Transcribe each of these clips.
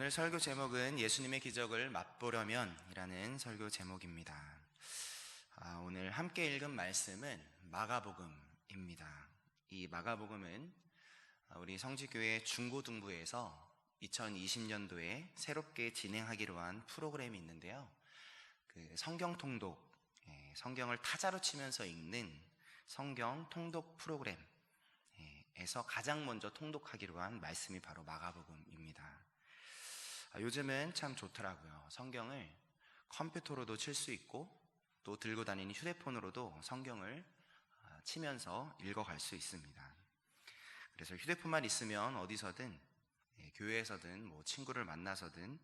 오늘 설교 제목은 예수님의 기적을 맛보려면이라는 설교 제목입니다. 오늘 함께 읽은 말씀은 마가복음입니다. 이 마가복음은 우리 성지교회 중고등부에서 2020년도에 새롭게 진행하기로 한 프로그램이 있는데요. 성경 통독, 성경을 타자로 치면서 읽는 성경 통독 프로그램에서 가장 먼저 통독하기로 한 말씀이 바로 마가복음입니다. 요즘은 참 좋더라고요. 성경을 컴퓨터로도 칠 수 있고 또 들고 다니는 휴대폰으로도 성경을 치면서 읽어갈 수 있습니다. 그래서 휴대폰만 있으면 어디서든, 교회에서든 친구를 만나서든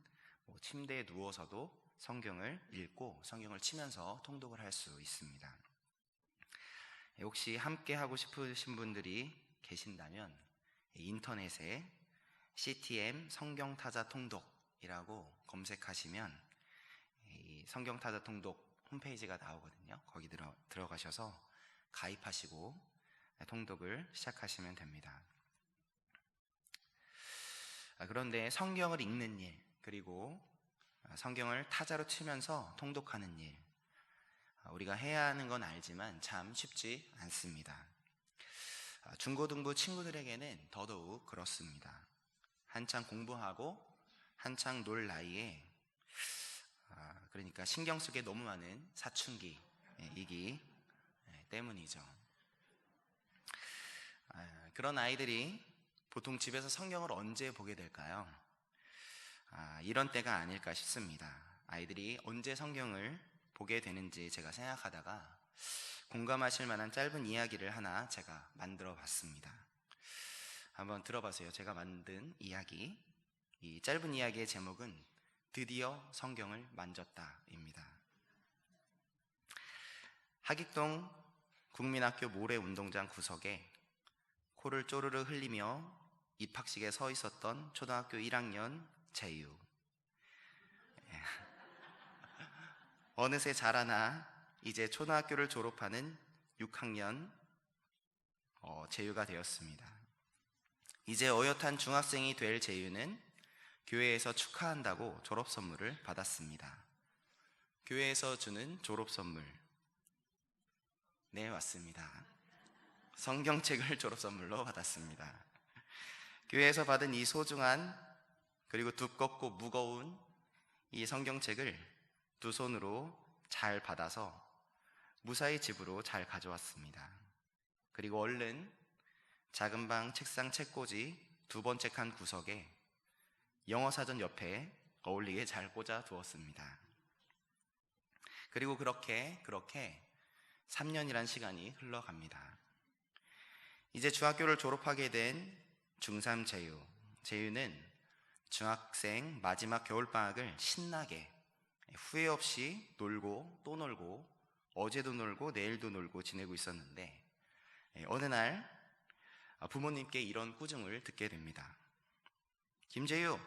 침대에 누워서도 성경을 읽고 성경을 치면서 통독을 할 수 있습니다. 혹시 함께 하고 싶으신 분들이 계신다면 인터넷에 CTM 성경타자 통독이라고 검색하시면 이 성경타자 통독 홈페이지가 나오거든요. 거기 들어가셔서 가입하시고 통독을 시작하시면 됩니다. 그런데 성경을 읽는 일, 그리고 성경을 타자로 치면서 통독하는 일, 우리가 해야 하는 건 알지만 참 쉽지 않습니다. 중고등부 친구들에게는 더더욱 그렇습니다. 한창 공부하고 한창 놀 나이에, 그러니까 신경 쓰기에 너무 많은 사춘기이기 때문이죠. 그런 아이들이 보통 집에서 성경을 언제 보게 될까요? 이런 때가 아닐까 싶습니다. 아이들이 언제 성경을 보게 되는지 제가 생각하다가 공감하실 만한 짧은 이야기를 하나 제가 만들어 봤습니다. 한번 들어보세요. 제가 만든 이야기. 이 짧은 이야기의 제목은 드디어 성경을 만졌다입니다. 하객동 국민학교 모래운동장 구석에 코를 쪼르르 흘리며 입학식에 서 있었던 초등학교 1학년 재유. 어느새 자라나 이제 초등학교를 졸업하는 6학년 재유가 되었습니다. 이제 어엿한 중학생이 될 재유는 교회에서 축하한다고 졸업 선물을 받았습니다. 교회에서 주는 졸업 선물. 네, 맞습니다. 성경책을 졸업 선물로 받았습니다. 교회에서 받은 이 소중한 그리고 두껍고 무거운 이 성경책을 두 손으로 잘 받아서 무사히 집으로 잘 가져왔습니다. 그리고 얼른 작은 방 책상 책꽂이 두 번째 칸 구석에 영어 사전 옆에 어울리게 잘 꽂아 두었습니다. 그리고 그렇게 3년이란 시간이 흘러갑니다. 이제 중학교를 졸업하게 된 중3 재유는 중학생 마지막 겨울방학을 신나게 후회 없이 놀고 또 놀고 어제도 놀고 내일도 놀고 지내고 있었는데, 어느 날 부모님께 이런 꾸중을 듣게 됩니다. 김재유,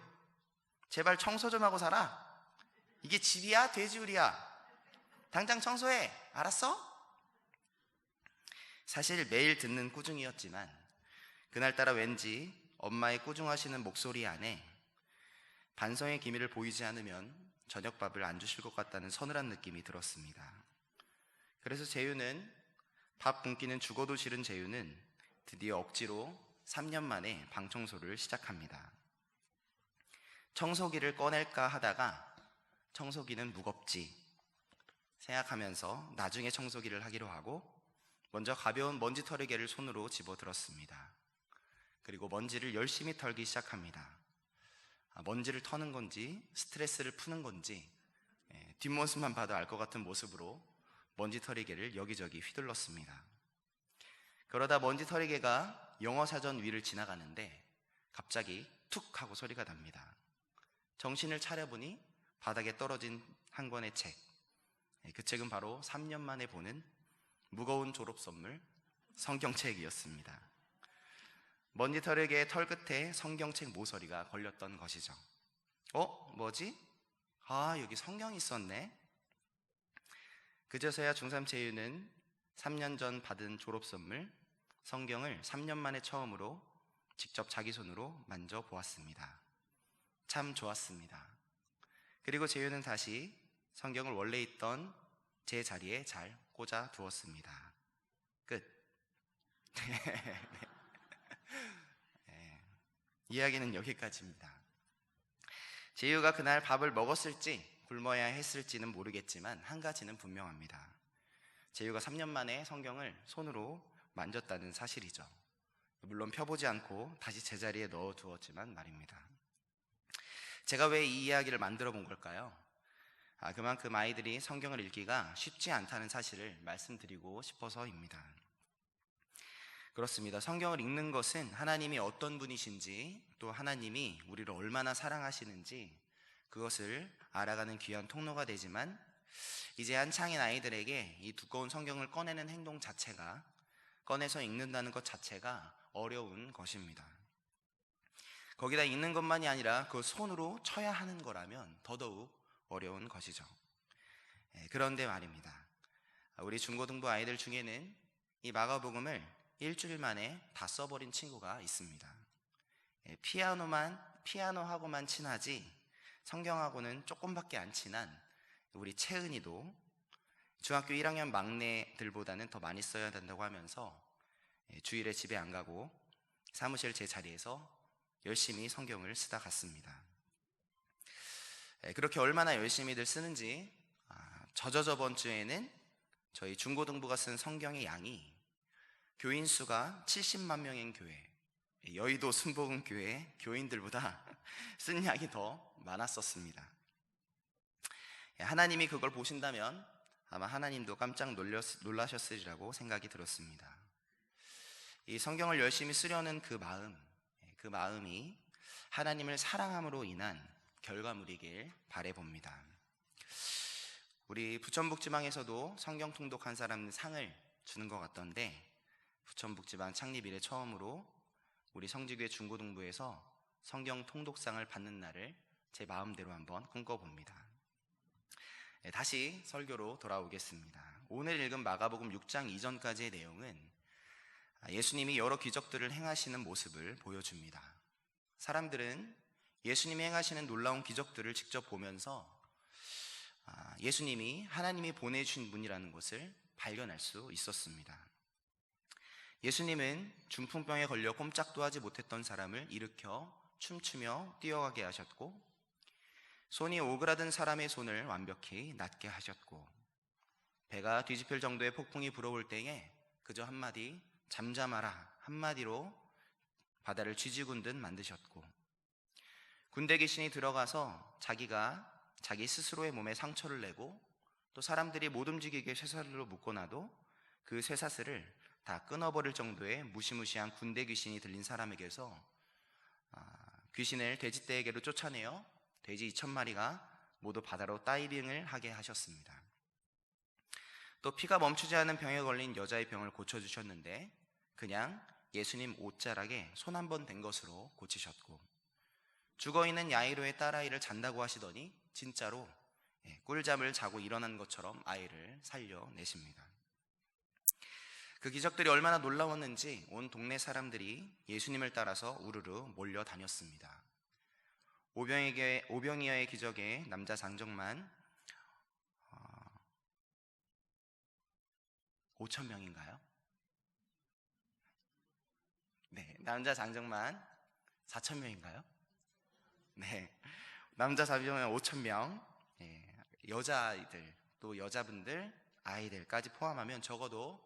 제발 청소 좀 하고 살아. 이게 집이야? 돼지우리야? 당장 청소해. 알았어? 사실 매일 듣는 꾸중이었지만 그날따라 왠지 엄마의 꾸중하시는 목소리 안에 반성의 기미를 보이지 않으면 저녁밥을 안 주실 것 같다는 서늘한 느낌이 들었습니다. 그래서 재유는, 밥 굶기는 죽어도 싫은 재유는 드디어 억지로 3년 만에 방 청소를 시작합니다. 청소기를 꺼낼까 하다가 청소기는 무겁지 생각하면서 나중에 청소기를 하기로 하고 먼저 가벼운 먼지 털이개를 손으로 집어들었습니다. 그리고 먼지를 열심히 털기 시작합니다. 먼지를 터는 건지 스트레스를 푸는 건지 뒷모습만 봐도 알 것 같은 모습으로 먼지 털이개를 여기저기 휘둘렀습니다. 그러다 먼지 털이개가 영어 사전 위를 지나가는데 갑자기 툭 하고 소리가 납니다. 정신을 차려보니 바닥에 떨어진 한 권의 책. 그 책은 바로 3년 만에 보는 무거운 졸업 선물 성경책이었습니다. 먼지 털에게 털끝에 성경책 모서리가 걸렸던 것이죠. 뭐지? 여기 성경이 있었네. 그제서야 중3 재유는 3년 전 받은 졸업 선물 성경을 3년 만에 처음으로 직접 자기 손으로 만져보았습니다. 참 좋았습니다. 그리고 재유는 다시 성경을 원래 있던 제 자리에 잘 꽂아 두었습니다. 끝. 네. 이야기는 여기까지입니다. 재유가 그날 밥을 먹었을지 굶어야 했을지는 모르겠지만 한 가지는 분명합니다. 재유가 3년 만에 성경을 손으로 만졌다는 사실이죠. 물론 펴보지 않고 다시 제자리에 넣어두었지만 말입니다. 제가 왜 이 이야기를 만들어 본 걸까요? 그만큼 아이들이 성경을 읽기가 쉽지 않다는 사실을 말씀드리고 싶어서입니다. 그렇습니다. 성경을 읽는 것은 하나님이 어떤 분이신지, 또 하나님이 우리를 얼마나 사랑하시는지 그것을 알아가는 귀한 통로가 되지만, 이제 한창인 아이들에게 이 두꺼운 성경을 꺼내는 행동 자체가, 꺼내서 읽는다는 것 자체가 어려운 것입니다. 거기다 읽는 것만이 아니라 그 손으로 쳐야 하는 거라면 더더욱 어려운 것이죠. 그런데 말입니다. 우리 중고등부 아이들 중에는 이 마가복음을 일주일 만에 다 써버린 친구가 있습니다. 피아노하고만 친하지 성경하고는 조금밖에 안 친한 우리 채은이도 중학교 1학년 막내들보다는 더 많이 써야 된다고 하면서 주일에 집에 안 가고 사무실 제 자리에서 열심히 성경을 쓰다 갔습니다. 그렇게 얼마나 열심히들 쓰는지 저번 주에는 저희 중고등부가 쓴 성경의 양이 교인 수가 70만 명인 교회, 여의도 순복음교회 교인들보다 쓴 양이 더 많았었습니다. 하나님이 그걸 보신다면 아마 하나님도 깜짝 놀라셨으리라고 생각이 들었습니다. 이 성경을 열심히 쓰려는 그 마음이 하나님을 사랑함으로 인한 결과물이길 바라봅니다. 우리 부천북지방에서도 성경 통독한 사람 상을 주는 것 같던데, 부천북지방 창립 이래 처음으로 우리 성지교회 중고등부에서 성경 통독상을 받는 날을 제 마음대로 한번 꿈꿔봅니다. 다시 설교로 돌아오겠습니다. 오늘 읽은 마가복음 6장 이전까지의 내용은 예수님이 여러 기적들을 행하시는 모습을 보여줍니다. 사람들은 예수님이 행하시는 놀라운 기적들을 직접 보면서 예수님이 하나님이 보내주신 분이라는 것을 발견할 수 있었습니다. 예수님은 중풍병에 걸려 꼼짝도 하지 못했던 사람을 일으켜 춤추며 뛰어가게 하셨고, 손이 오그라든 사람의 손을 완벽히 낫게 하셨고, 배가 뒤집힐 정도의 폭풍이 불어올 때에 그저 한마디 잠잠하라 한마디로 바다를 쥐지군 듯 만드셨고, 군대 귀신이 들어가서 자기 스스로의 몸에 상처를 내고, 또 사람들이 못 움직이게 쇠사슬로 묶어놔도 그 쇠사슬을 다 끊어버릴 정도의 무시무시한 군대 귀신이 들린 사람에게서 귀신을 돼지떼에게로 쫓아내어 돼지 2,000마리가 모두 바다로 다이빙을 하게 하셨습니다. 또 피가 멈추지 않은 병에 걸린 여자의 병을 고쳐주셨는데 그냥 예수님 옷자락에 손 한 번 댄 것으로 고치셨고, 죽어있는 야이로의 딸아이를 잔다고 하시더니 진짜로 꿀잠을 자고 일어난 것처럼 아이를 살려내십니다. 그 기적들이 얼마나 놀라웠는지 온 동네 사람들이 예수님을 따라서 우르르 몰려다녔습니다. 오병이어의 기적에 남자 장정만 5,000명인가요? 네, 남자 장정만 4,000명인가요? 네, 남자 장정만 5,000명, 여자아이들 또 여자분들 아이들까지 포함하면 적어도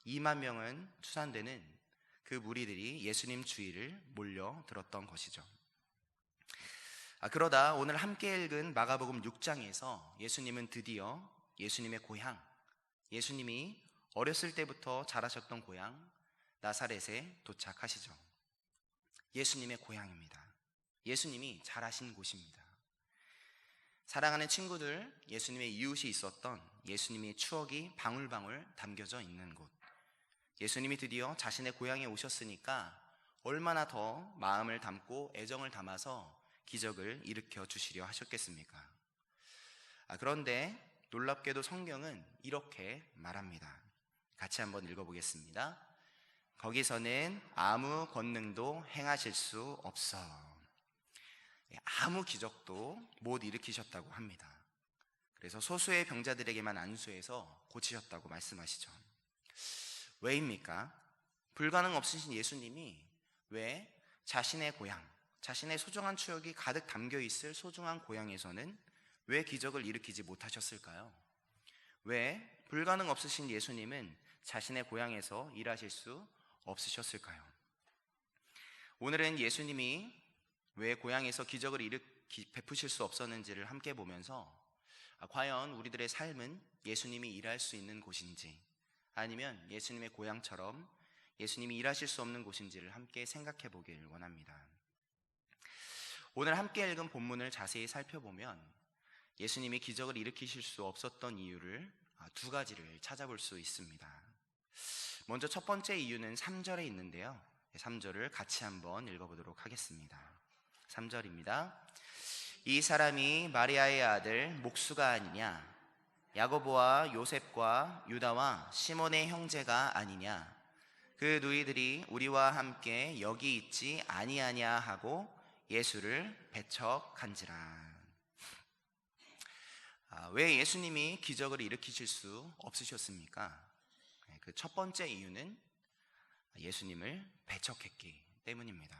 2만 명은 추산되는 그 무리들이 예수님 주위를 몰려들었던 것이죠. 그러다 오늘 함께 읽은 마가복음 6장에서 예수님은 드디어 예수님의 고향, 예수님이 어렸을 때부터 자라셨던 고향 나사렛에 도착하시죠. 예수님의 고향입니다. 예수님이 자라신 곳입니다. 사랑하는 친구들, 예수님의 이웃이 있었던 예수님의 추억이 방울방울 담겨져 있는 곳, 예수님이 드디어 자신의 고향에 오셨으니까 얼마나 더 마음을 담고 애정을 담아서 기적을 일으켜 주시려 하셨겠습니까? 그런데 놀랍게도 성경은 이렇게 말합니다. 같이 한번 읽어보겠습니다. 거기서는 아무 권능도 행하실 수 없어. 아무 기적도 못 일으키셨다고 합니다. 그래서 소수의 병자들에게만 안수해서 고치셨다고 말씀하시죠. 왜입니까? 불가능 없으신 예수님이 왜 자신의 고향, 자신의 소중한 추억이 가득 담겨 있을 소중한 고향에서는 왜 기적을 일으키지 못하셨을까요? 왜 불가능 없으신 예수님은 자신의 고향에서 일하실 수 없으셨을까요? 오늘은 예수님이 왜 고향에서 기적을 베푸실 수 없었는지를 함께 보면서 과연 우리들의 삶은 예수님이 일할 수 있는 곳인지, 아니면 예수님의 고향처럼 예수님이 일하실 수 없는 곳인지를 함께 생각해 보길 원합니다. 오늘 함께 읽은 본문을 자세히 살펴보면 예수님이 기적을 일으키실 수 없었던 이유를 두 가지를 찾아볼 수 있습니다. 먼저 첫 번째 이유는 3절에 있는데요. 3절을 같이 한번 읽어보도록 하겠습니다. 3절입니다. 이 사람이 마리아의 아들 목수가 아니냐? 야고보와 요셉과 유다와 시몬의 형제가 아니냐? 그 누이들이 우리와 함께 여기 있지 아니하냐 하고 예수를 배척한지라. 왜 예수님이 기적을 일으키실 수 없으셨습니까? 그 첫 번째 이유는 예수님을 배척했기 때문입니다.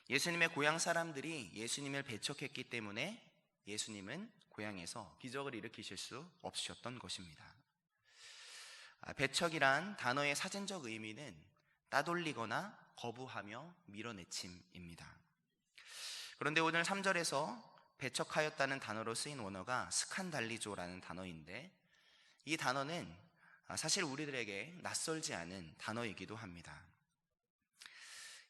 예수님의 고향 사람들이 예수님을 배척했기 때문에 예수님은 고향에서 기적을 일으키실 수 없으셨던 것입니다. 배척이란 단어의 사전적 의미는 따돌리거나 거부하며 밀어내침입니다. 그런데 오늘 3절에서 배척하였다는 단어로 쓰인 원어가 스칸달리조라는 단어인데, 이 단어는 사실 우리들에게 낯설지 않은 단어이기도 합니다.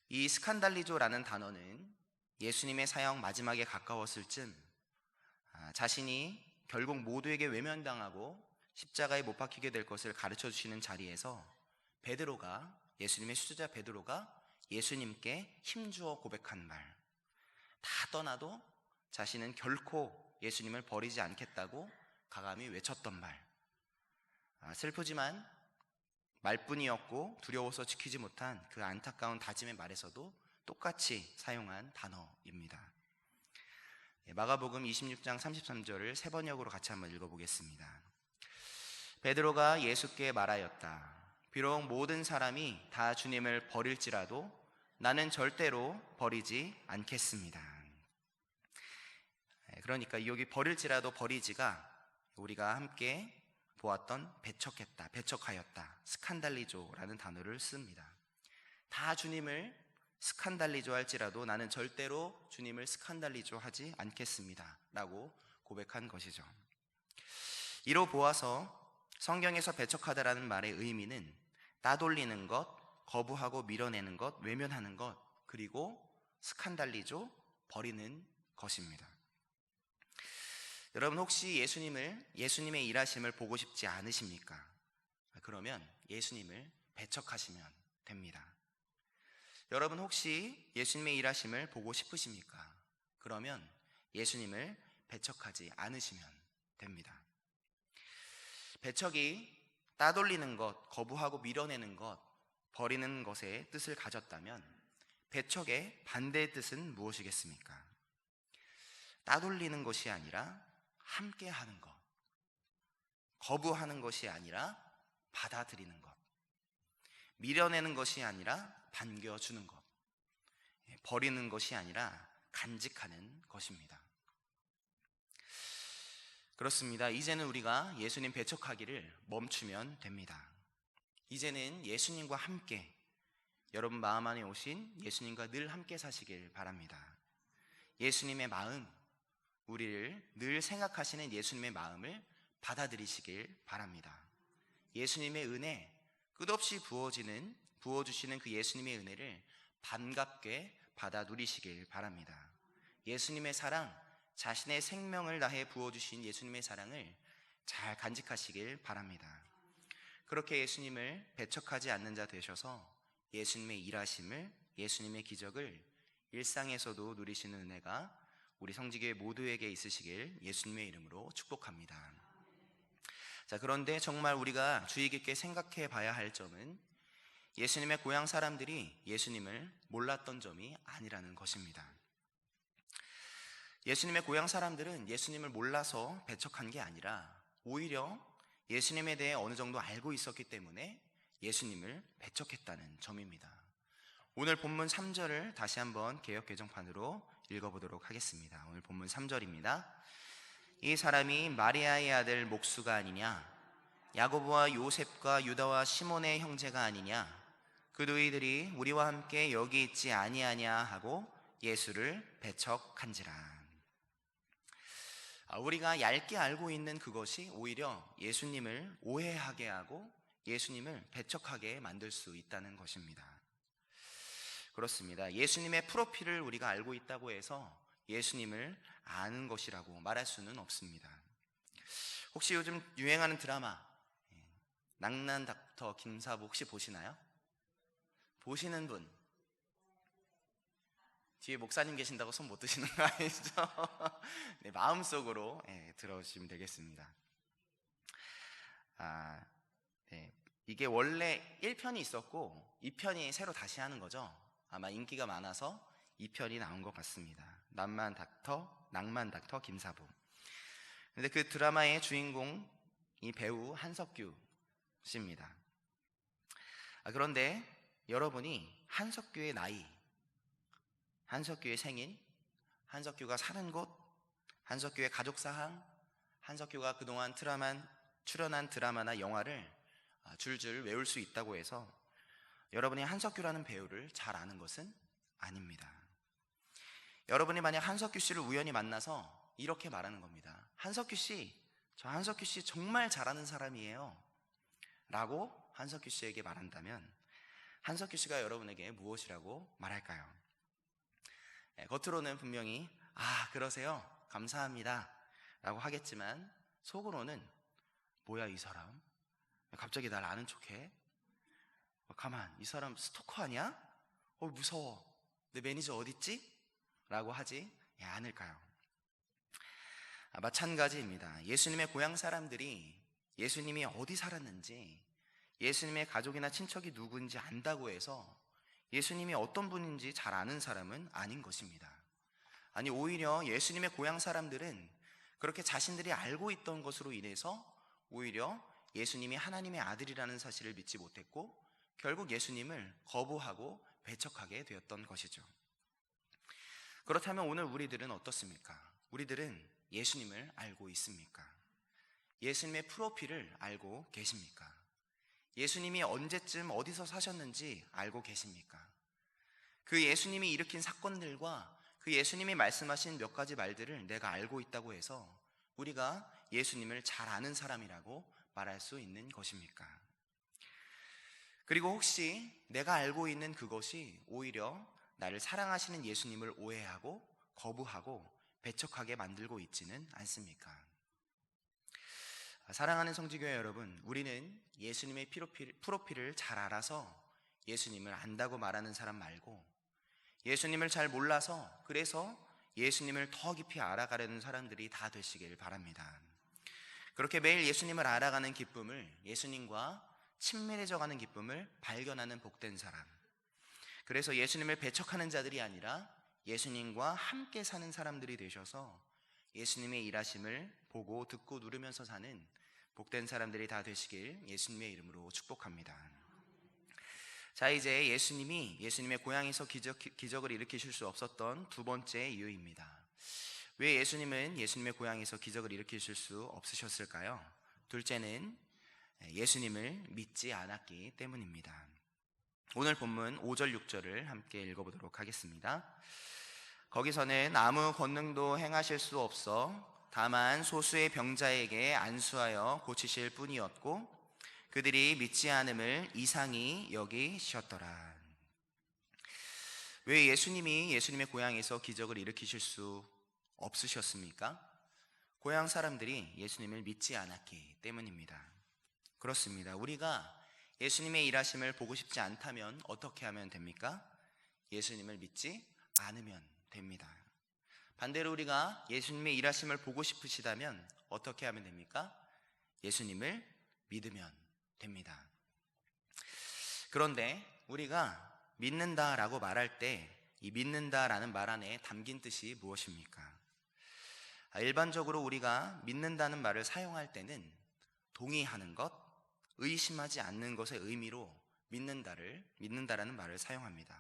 이 스칸달리조라는 단어는 예수님의 사형 마지막에 가까웠을 즈음 자신이 결국 모두에게 외면당하고 십자가에 못 박히게 될 것을 가르쳐 주시는 자리에서 예수님의 수제자 베드로가 예수님께 힘주어 고백한 말, 다 떠나도 자신은 결코 예수님을 버리지 않겠다고 가감히 외쳤던 말, 슬프지만 말뿐이었고 두려워서 지키지 못한 그 안타까운 다짐의 말에서도 똑같이 사용한 단어입니다. 마가복음 26장 33절을 세 번역으로 같이 한번 읽어보겠습니다. 베드로가 예수께 말하였다. 비록 모든 사람이 다 주님을 버릴지라도 나는 절대로 버리지 않겠습니다. 그러니까 여기 버릴지라도 버리지가 우리가 함께 보았던 배척했다, 배척하였다, 스칸달리조라는 단어를 씁니다. 다 주님을 스칸달리조 할지라도 나는 절대로 주님을 스칸달리조 하지 않겠습니다 라고 고백한 것이죠. 이로 보아서 성경에서 배척하다라는 말의 의미는 따돌리는 것, 거부하고 밀어내는 것, 외면하는 것, 그리고 스칸달리조, 버리는 것입니다. 여러분 혹시 예수님의 일하심을 보고 싶지 않으십니까? 그러면 예수님을 배척하시면 됩니다. 여러분 혹시 예수님의 일하심을 보고 싶으십니까? 그러면 예수님을 배척하지 않으시면 됩니다. 배척이 따돌리는 것, 거부하고 밀어내는 것, 버리는 것의 뜻을 가졌다면 배척의 반대의 뜻은 무엇이겠습니까? 따돌리는 것이 아니라 함께 하는 것, 거부하는 것이 아니라 받아들이는 것, 밀어내는 것이 아니라 반겨주는 것, 버리는 것이 아니라 간직하는 것입니다. 그렇습니다. 이제는 우리가 예수님 배척하기를 멈추면 됩니다. 이제는 예수님과 함께, 여러분 마음 안에 오신 예수님과 늘 함께 사시길 바랍니다. 예수님의 마음, 우리를 늘 생각하시는 예수님의 마음을 받아들이시길 바랍니다. 예수님의 은혜, 끝없이 부어주시는 그 예수님의 은혜를 반갑게 받아 누리시길 바랍니다. 예수님의 사랑, 자신의 생명을 다해 부어주신 예수님의 사랑을 잘 간직하시길 바랍니다. 그렇게 예수님을 배척하지 않는 자 되셔서 예수님의 일하심을, 예수님의 기적을 일상에서도 누리시는 은혜가 우리 성지교회 모두에게 있으시길 예수님의 이름으로 축복합니다. 자, 그런데 정말 우리가 주의 깊게 생각해 봐야 할 점은 예수님의 고향 사람들이 예수님을 몰랐던 점이 아니라는 것입니다. 예수님의 고향 사람들은 예수님을 몰라서 배척한 게 아니라 오히려 예수님에 대해 어느 정도 알고 있었기 때문에 예수님을 배척했다는 점입니다. 오늘 본문 3절을 다시 한번 개역개정판으로 읽어보도록 하겠습니다. 오늘 본문 3절입니다. 이 사람이 마리아의 아들 목수가 아니냐? 야고보와 요셉과 유다와 시몬의 형제가 아니냐? 그 너희들이 우리와 함께 여기 있지 아니하냐 하고 예수를 배척한지라. 우리가 얇게 알고 있는 그것이 오히려 예수님을 오해하게 하고 예수님을 배척하게 만들 수 있다는 것입니다. 그렇습니다. 예수님의 프로필을 우리가 알고 있다고 해서 예수님을 아는 것이라고 말할 수는 없습니다. 혹시 요즘 유행하는 드라마 낭만 닥터 김사부 혹시 보시나요? 보시는 분? 뒤에 목사님 계신다고 손 못 드시는 거 아니죠? 네, 마음속으로 들어주시면 되겠습니다. 네, 이게 원래 1편이 있었고 2편이 새로 다시 하는 거죠. 아마 인기가 많아서 2편이 나온 것 같습니다. 낭만 닥터 김사부. 근데 그 드라마의 주인공이 배우 한석규 씨입니다. 그런데 여러분이 한석규의 나이, 한석규의 생일, 한석규가 사는 곳, 한석규의 가족사항, 한석규가 그동안 출연한 드라마나 영화를 줄줄 외울 수 있다고 해서 여러분이 한석규라는 배우를 잘 아는 것은 아닙니다. 여러분이 만약 한석규 씨를 우연히 만나서 이렇게 말하는 겁니다. 한석규 씨, 저 한석규 씨 정말 잘하는 사람이에요 라고 한석규 씨에게 말한다면 한석규 씨가 여러분에게 무엇이라고 말할까요? 겉으로는 분명히 그러세요, 감사합니다 라고 하겠지만 속으로는 뭐야 이 사람 갑자기 날 아는 척해? 가만, 이 사람 스토커 아니야? 무서워, 내 매니저 어딨지? 라고 하지 않을까요? 마찬가지입니다. 예수님의 고향 사람들이 예수님이 어디 살았는지, 예수님의 가족이나 친척이 누구인지 안다고 해서 예수님이 어떤 분인지 잘 아는 사람은 아닌 것입니다. 아니, 오히려 예수님의 고향 사람들은 그렇게 자신들이 알고 있던 것으로 인해서 오히려 예수님이 하나님의 아들이라는 사실을 믿지 못했고 결국 예수님을 거부하고 배척하게 되었던 것이죠. 그렇다면 오늘 우리들은 어떻습니까? 우리들은 예수님을 알고 있습니까? 예수님의 프로필을 알고 계십니까? 예수님이 언제쯤 어디서 사셨는지 알고 계십니까? 그 예수님이 일으킨 사건들과 그 예수님이 말씀하신 몇 가지 말들을 내가 알고 있다고 해서 우리가 예수님을 잘 아는 사람이라고 말할 수 있는 것입니까? 그리고 혹시 내가 알고 있는 그것이 오히려 나를 사랑하시는 예수님을 오해하고 거부하고 배척하게 만들고 있지는 않습니까? 사랑하는 성지교회 여러분, 우리는 예수님의 프로필을 잘 알아서 예수님을 안다고 말하는 사람 말고 예수님을 잘 몰라서 그래서 예수님을 더 깊이 알아가려는 사람들이 다 되시길 바랍니다. 그렇게 매일 예수님을 알아가는 기쁨을, 예수님과 친밀해져가는 기쁨을 발견하는 복된 사람, 그래서 예수님을 배척하는 자들이 아니라 예수님과 함께 사는 사람들이 되셔서 예수님의 일하심을 보고 듣고 누리면서 사는 복된 사람들이 다 되시길 예수님의 이름으로 축복합니다. 자, 이제 예수님의 고향에서 기적을 일으키실 수 없었던 두 번째 이유입니다. 왜 예수님은 예수님의 고향에서 기적을 일으키실 수 없으셨을까요? 둘째는 예수님을 믿지 않았기 때문입니다. 오늘 본문 5절 6절을 함께 읽어보도록 하겠습니다. 거기서는 아무 권능도 행하실 수 없어 다만 소수의 병자에게 안수하여 고치실 뿐이었고 그들이 믿지 않음을 이상히 여기셨더라. 왜 예수님의 고향에서 기적을 일으키실 수 없으셨습니까? 고향 사람들이 예수님을 믿지 않았기 때문입니다. 그렇습니다. 우리가 예수님의 일하심을 보고 싶지 않다면 어떻게 하면 됩니까? 예수님을 믿지 않으면 됩니다. 반대로 우리가 예수님의 일하심을 보고 싶으시다면 어떻게 하면 됩니까? 예수님을 믿으면 됩니다. 그런데 우리가 믿는다라고 말할 때 이 믿는다라는 말 안에 담긴 뜻이 무엇입니까? 일반적으로 우리가 믿는다는 말을 사용할 때는 동의하는 것, 의심하지 않는 것의 의미로 믿는다라는 말을 사용합니다.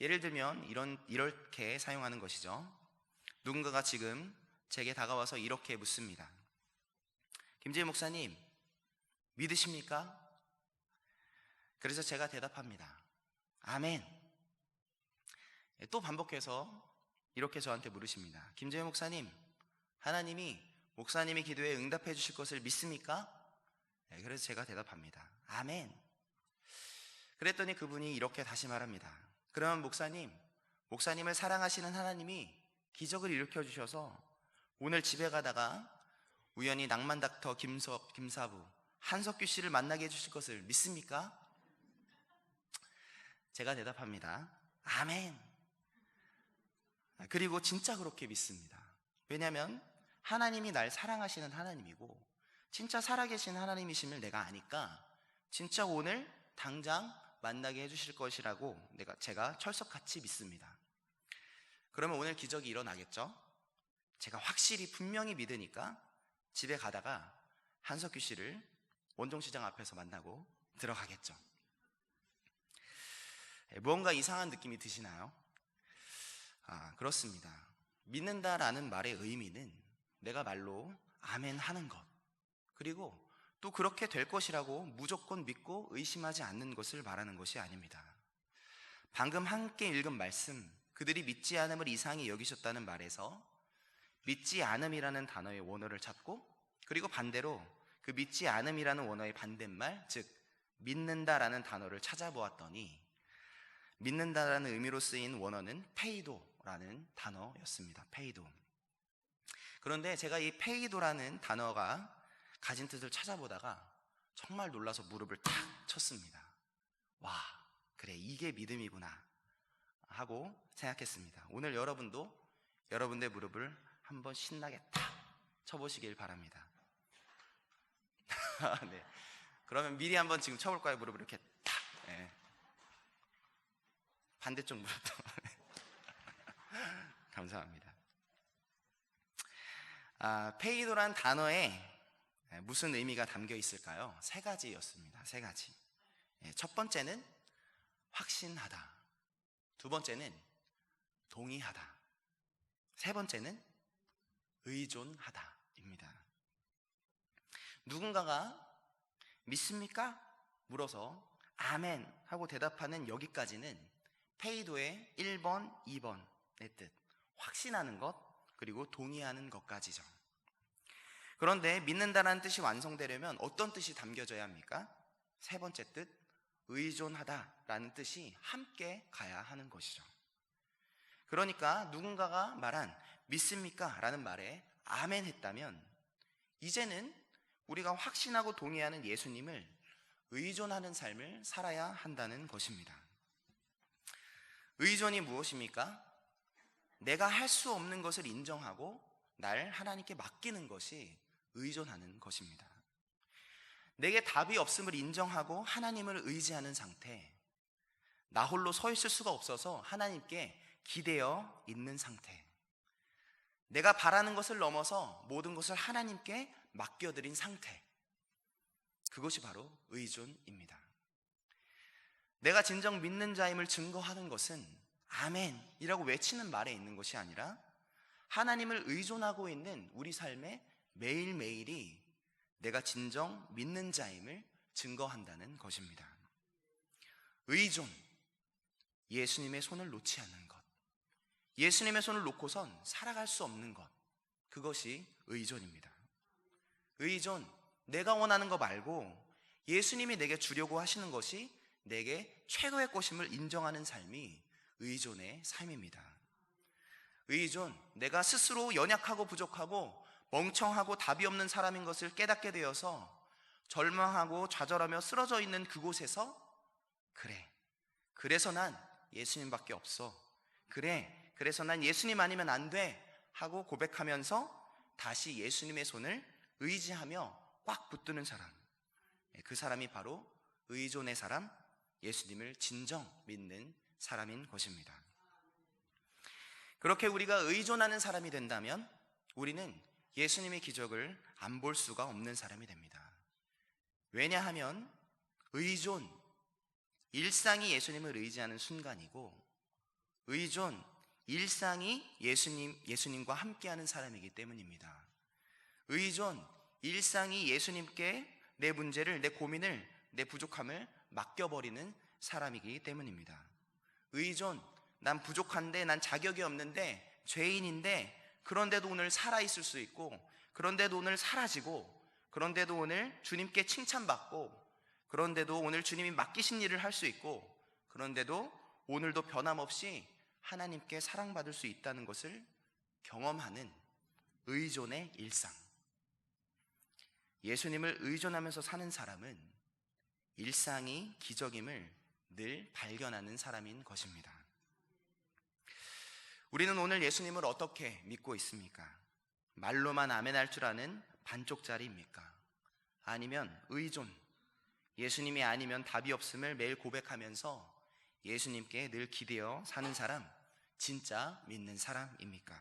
예를 들면 이렇게 사용하는 것이죠. 누군가가 지금 제게 다가와서 이렇게 묻습니다. 김재희 목사님, 믿으십니까? 그래서 제가 대답합니다. 아멘. 또 반복해서 이렇게 저한테 물으십니다. 김재희 목사님, 하나님이 목사님의 기도에 응답해 주실 것을 믿습니까? 그래서 제가 대답합니다. 아멘. 그랬더니 그분이 이렇게 다시 말합니다. 그러면 목사님을 사랑하시는 하나님이 기적을 일으켜 주셔서 오늘 집에 가다가 우연히 낭만 닥터 김사부 한석규 씨를 만나게 해주실 것을 믿습니까? 제가 대답합니다. 아멘. 그리고 진짜 그렇게 믿습니다. 왜냐하면 하나님이 날 사랑하시는 하나님이고 진짜 살아계신 하나님이심을 내가 아니까 진짜 오늘 당장 만나게 해주실 것이라고 제가 철석같이 믿습니다. 그러면 오늘 기적이 일어나겠죠? 제가 확실히 분명히 믿으니까 집에 가다가 한석규 씨를 원종시장 앞에서 만나고 들어가겠죠. 무언가 이상한 느낌이 드시나요? 그렇습니다. 믿는다라는 말의 의미는 내가 말로 아멘 하는 것, 그리고 또 그렇게 될 것이라고 무조건 믿고 의심하지 않는 것을 말하는 것이 아닙니다. 방금 함께 읽은 말씀, 그들이 믿지 않음을 이상히 여기셨다는 말에서 믿지 않음이라는 단어의 원어를 찾고, 그리고 반대로 그 믿지 않음이라는 원어의 반대말, 즉 믿는다라는 단어를 찾아보았더니 믿는다라는 의미로 쓰인 원어는 페이도라는 단어였습니다. 페이도. 그런데 제가 이 페이도라는 단어가 가진 뜻을 찾아보다가 정말 놀라서 무릎을 탁 쳤습니다. 와, 그래, 이게 믿음이구나 하고 생각했습니다. 오늘 여러분도 여러분의 무릎을 한번 신나게 탁 쳐보시길 바랍니다. 네. 그러면 미리 한번 지금 쳐볼까요? 무릎을 이렇게 탁. 네. 반대쪽 무릎도. 감사합니다. 페이도란 단어에 무슨 의미가 담겨 있을까요? 세 가지였습니다. 세 가지. 첫 번째는 확신하다. 두 번째는 동의하다. 세 번째는 의존하다입니다. 누군가가 믿습니까? 물어서 아멘 하고 대답하는 여기까지는 페이도의 1번, 2번의 뜻, 확신하는 것, 그리고 동의하는 것까지죠. 그런데 믿는다라는 뜻이 완성되려면 어떤 뜻이 담겨져야 합니까? 세 번째 뜻, 의존하다라는 뜻이 함께 가야 하는 것이죠. 그러니까 누군가가 말한 믿습니까? 라는 말에 아멘 했다면 이제는 우리가 확신하고 동의하는 예수님을 의존하는 삶을 살아야 한다는 것입니다. 의존이 무엇입니까? 내가 할 수 없는 것을 인정하고 날 하나님께 맡기는 것이 의존하는 것입니다. 내게 답이 없음을 인정하고 하나님을 의지하는 상태, 나 홀로 서 있을 수가 없어서 하나님께 기대어 있는 상태, 내가 바라는 것을 넘어서 모든 것을 하나님께 맡겨드린 상태, 그것이 바로 의존입니다. 내가 진정 믿는 자임을 증거하는 것은 아멘이라고 외치는 말에 있는 것이 아니라 하나님을 의존하고 있는 우리 삶의 매일매일이 내가 진정 믿는 자임을 증거한다는 것입니다. 의존, 예수님의 손을 놓지 않는 것, 예수님의 손을 놓고선 살아갈 수 없는 것, 그것이 의존입니다. 의존, 내가 원하는 거 말고 예수님이 내게 주려고 하시는 것이 내게 최고의 것임을 인정하는 삶이 의존의 삶입니다. 의존, 내가 스스로 연약하고 부족하고 멍청하고 답이 없는 사람인 것을 깨닫게 되어서 절망하고 좌절하며 쓰러져 있는 그곳에서 그래서 난 예수님밖에 없어, 그래서 난 예수님 아니면 안 돼 하고 고백하면서 다시 예수님의 손을 의지하며 꽉 붙드는 사람, 그 사람이 바로 의존의 사람, 예수님을 진정 믿는 사람인 것입니다. 그렇게 우리가 의존하는 사람이 된다면 우리는 예수님의 기적을 안 볼 수가 없는 사람이 됩니다. 왜냐하면 의존, 일상이 예수님을 의지하는 순간이고, 의존, 일상이 예수님과 함께하는 사람이기 때문입니다. 의존, 일상이 예수님께 내 문제를, 내 고민을, 내 부족함을 맡겨버리는 사람이기 때문입니다. 의존, 난 부족한데, 난 자격이 없는데, 죄인인데, 그런데도 오늘 살아있을 수 있고, 그런데도 오늘 사라지고, 그런데도 오늘 주님께 칭찬받고, 그런데도 오늘 주님이 맡기신 일을 할 수 있고, 그런데도 오늘도 변함없이 하나님께 사랑받을 수 있다는 것을 경험하는 의존의 일상. 예수님을 의존하면서 사는 사람은 일상이 기적임을 늘 발견하는 사람인 것입니다. 우리는 오늘 예수님을 어떻게 믿고 있습니까? 말로만 아멘할 줄 아는 반쪽짜리입니까? 아니면 의존, 예수님이 아니면 답이 없음을 매일 고백하면서 예수님께 늘 기대어 사는 사람, 진짜 믿는 사람입니까?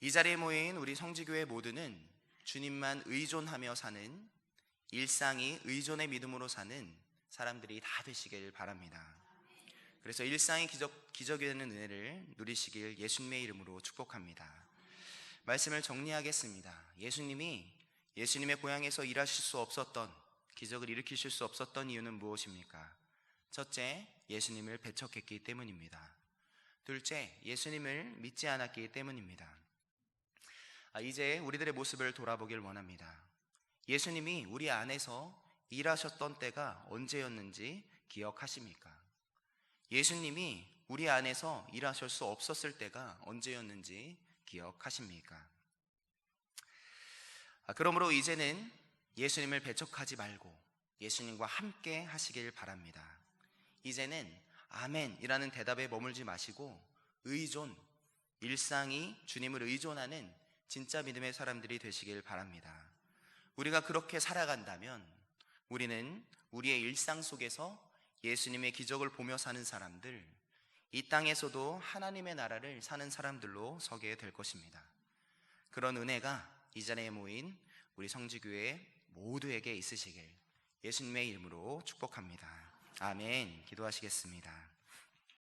이 자리에 모인 우리 성지교회 모두는 주님만 의존하며 사는, 일상이 의존의 믿음으로 사는 사람들이 다 되시길 바랍니다. 그래서 일상이 기적이 되는 은혜를 누리시길 예수님의 이름으로 축복합니다. 말씀을 정리하겠습니다. 예수님의 고향에서 일하실 수 없었던, 기적을 일으키실 수 없었던 이유는 무엇입니까? 첫째, 예수님을 배척했기 때문입니다. 둘째, 예수님을 믿지 않았기 때문입니다. 이제 우리들의 모습을 돌아보길 원합니다. 예수님이 우리 안에서 일하셨던 때가 언제였는지 기억하십니까? 예수님이 우리 안에서 일하실 수 없었을 때가 언제였는지 기억하십니까? 그러므로 이제는 예수님을 배척하지 말고 예수님과 함께 하시길 바랍니다. 이제는 아멘이라는 대답에 머물지 마시고 의존, 일상이 주님을 의존하는 진짜 믿음의 사람들이 되시길 바랍니다. 우리가 그렇게 살아간다면 우리는 우리의 일상 속에서 예수님의 기적을 보며 사는 사람들, 이 땅에서도 하나님의 나라를 사는 사람들로 서게 될 것입니다. 그런 은혜가 이 자리에 모인 우리 성지교회 모두에게 있으시길 예수님의 이름으로 축복합니다. 아멘. 기도하시겠습니다.